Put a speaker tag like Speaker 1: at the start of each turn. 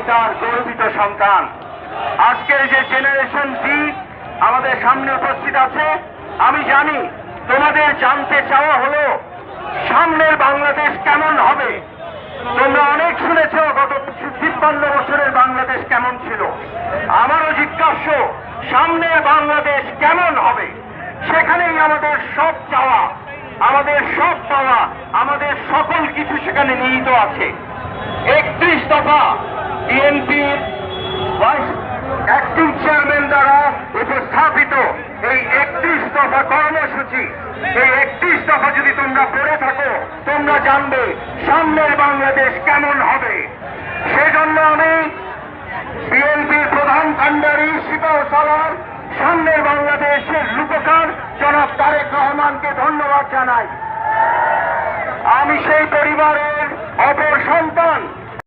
Speaker 1: তার গর্বিত সন্তান। আজকের যে জেনারেশন জি আমাদের সামনে উপস্থিত আছে, আমি জানি তোমাদের জানতে চাওয়া হলো সামনের বাংলাদেশ কেমন হবে। তোমরা অনেক শুনেছ গত ৫৩ বছরের বাংলাদেশ কেমন ছিল। আমারও জিজ্ঞাস্য সামনের বাংলাদেশ কেমন হবে। সেখানেই আমাদের সব চাওয়া, আমাদের সব পাওয়া, আমাদের সকল কিছু সেখানে নিহিত আছে। ৩১ দফা বিএনপির ভাইস অ্যাক্টিং চেয়ারম্যান দ্বারা উপস্থাপিত এই ৩১ দফা কর্মসূচি, এই ৩১ দফা যদি তোমরা পড়ে থাকো, তোমরা জানবে সামনের বাংলাদেশ কেমন হবে। সেজন্য আমি বিএনপির প্রধান কাণ্ডারি সিপাহ সালার সামনের বাংলাদেশের রূপকার জনাব তারেক রহমানকে ধন্যবাদ জানাই। আমি সেই পরিবারের অপর সন্তান।